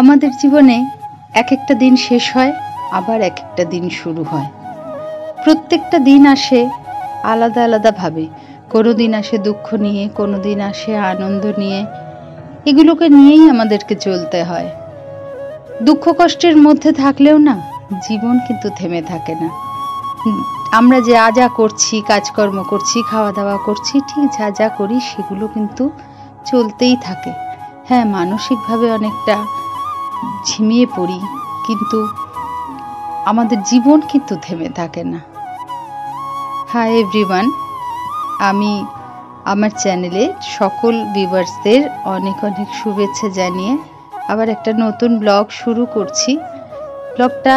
আমাদের জীবনে এক একটা দিন শেষ হয়, আবার এক একটা দিন শুরু হয়। প্রত্যেকটা দিন আসে আলাদা আলাদাভাবে। কোনো দিন আসে দুঃখ নিয়ে, কোনো দিন আসে আনন্দ নিয়ে। এগুলোকে নিয়েই আমাদেরকে চলতে হয়। দুঃখ কষ্টের মধ্যে থাকলেও না, জীবন কিন্তু থেমে থাকে না। উম, আমরা যা যা করছি, কাজকর্ম করছি, খাওয়া দাওয়া করছি, ঠিক যা যা করি সেগুলো কিন্তু চলতেই থাকে। হ্যাঁ, মানসিকভাবে অনেকটা ঝিমিয়ে পড়ি, কিন্তু আমাদের জীবন কিন্তু থেমে থাকে না। হাই এভরিওয়ান, আমি আমার চ্যানেলে সকল ভিউয়ার্সদের অনেক অনেক শুভেচ্ছা জানিয়ে আবার একটা নতুন ব্লগ শুরু করছি। ব্লগটা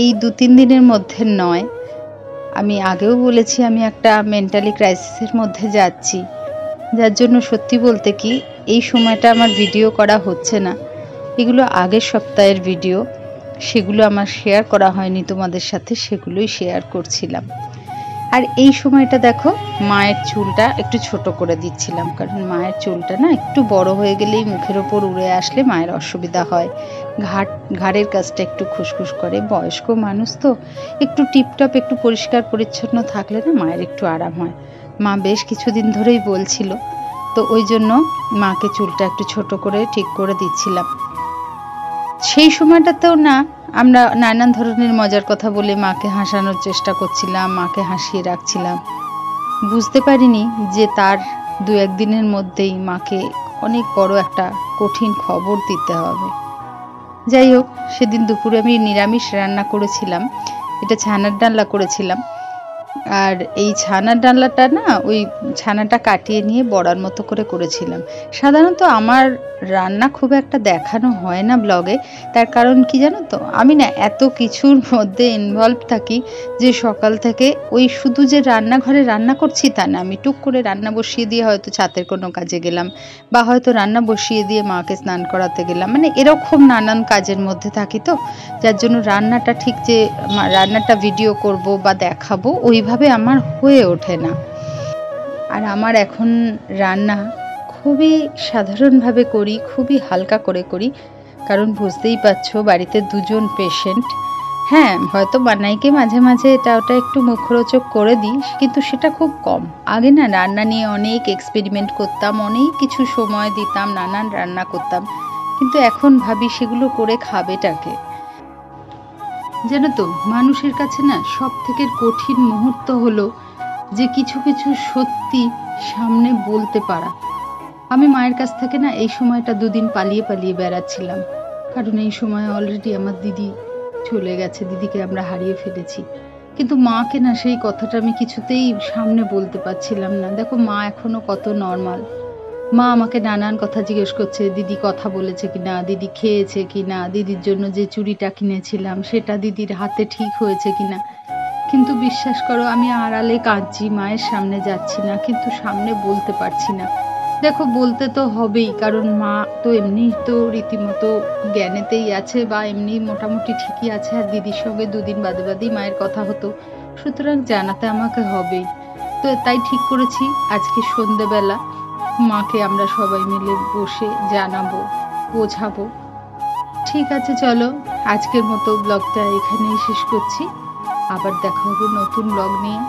এই 2-3 দিনের মধ্যে নয়, আমি আগেও বলেছি আমি একটা মেন্টালি ক্রাইসিসের মধ্যে যাচ্ছি, যার জন্য সত্যি বলতে কি এই সময়টা আমার ভিডিও করা হচ্ছে না। এগুলো আগের সপ্তাহের ভিডিও, সেগুলো আমার শেয়ার করা হয়নি তোমাদের সাথে, সেগুলোই শেয়ার করছিলাম। আর এই সময়টা দেখো, মায়ের চুলটা একটু ছোট করে দিচ্ছিলাম, কারণ মায়ের চুলটা না একটু বড় হয়ে গেলেই মুখের ওপর উড়ে আসলে মায়ের অসুবিধা হয়। ঘাড়ের কাছটা একটু খুসখুস করে, বয়স্ক মানুষ তো, একটু টিপটপ একটু পরিষ্কার পরিচ্ছন্ন থাকলে না মায়ের একটু আরাম হয়। মা বেশ কিছুদিন ধরেই বলছিল, তো ওই জন্য মাকে চুলটা একটু ছোট করে ঠিক করে দিচ্ছিলাম। সেই সময়টাতেও না আমরা নানান ধরনের মজার কথা বলে মাকে হাসানোর চেষ্টা করছিলাম, মাকে হাসিয়ে রাখছিলাম। বুঝতে পারিনি যে তার 2-1 দিনের মধ্যেই মাকে অনেক বড় একটা কঠিন খবর দিতে হবে। যাই হোক, সেদিন দুপুরে আমি নিরামিষ রান্না করেছিলাম, এটা ছানার ডালনা করেছিলাম। আর এই ছানার ডালনাটা না, ওই ছানাটা কাটিয়ে নিয়ে বড়ার মতো করে করেছিলাম। সাধারণত আমার রান্না খুব একটা দেখানো হয় না ব্লগে, তার কারণ কি জানো তো, আমি না এত কিছুর মধ্যে ইনভলভ থাকি যে সকাল থেকে ওই শুধু যে রান্নাঘরে রান্না করছি তা না, আমি টুক করে রান্না বসিয়ে দিয়ে হয়তো ছাতের কোনো কাজে গেলাম, বা হয়তো রান্না বসিয়ে দিয়ে মাকে স্নান করাতে গেলাম, মানে এরকম নানান কাজের মধ্যে থাকি, তো যার জন্য রান্নাটা ঠিক যে রান্নাটা ভিডিও করব বা দেখাবো ওইভাবে আমার হয়ে ওঠে না। আর আমার এখন রান্না খুবই সাধারণভাবে করি, খুবই হালকা করে করি, কারণ বুঝতেই পারছো বাড়িতে 2জন পেশেন্ট। হ্যাঁ, হয়তো বানাইকে মাঝে মাঝে এটা ওটা একটু মুখরোচক করে দিই, কিন্তু সেটা খুব কম। আগে না রান্না নিয়ে অনেক এক্সপেরিমেন্ট করতাম, অনেক কিছু সময় দিতাম, নানান রান্না করতাম, কিন্তু এখন ভাবি সেগুলো করে খাবেটাকে। জানো তো, মানুষের কাছে না সব থেকে কঠিন মুহূর্ত হলো যে কিছু কিছু সত্যি সামনে বলতে পারা। আমি মায়ের কাছ থেকে না এই সময়টা 2 দিন পালিয়ে পালিয়ে বেড়াচ্ছিলাম, কারণ এই সময় অলরেডি আমার দিদি চলে গেছে, দিদিকে আমরা হারিয়ে ফেলেছি। কিন্তু মাকে না সেই কথাটা আমি কিছুতেই সামনে বলতে পারছিলাম না। দেখো মা এখনো কত নর্মাল। মা আমাকে নানান কথা জিজ্ঞেস করছে, দিদি কথা বলেছে কিনা, দিদি খেয়েছে কিনা, দিদির জন্য যে চুড়িটা কিনেছিলাম সেটা দিদির হাতে ঠিক হয়েছে কিনা। কিন্তু বিশ্বাস করো, আমি আড়ালে কাঁদছি, মায়ের সামনে যাচ্ছি না, কিন্তু সামনে বলতে পারছি না। দেখো বলতে তো হবেই, কারণ মা তো এমনি তো রীতিমতো জ্ঞানেতেই আছে, বা এমনি মোটামুটি ঠিকই আছে, আর দিদির সঙ্গে 2 দিন বাদে বাদেই মায়ের কথা হতো, সুতরাং জানাতে আমাকে হবেই। তো তাই ঠিক করেছি আজকে সন্ধেবেলা মাকে আমরা সবাই মিলে বসে জানাবো, বোঝাবো। ঠিক আছে, চলো আজকের মতো ব্লগটা এখানেই শেষ করছি। আবার দেখা হবে নতুন ব্লগ নিয়ে।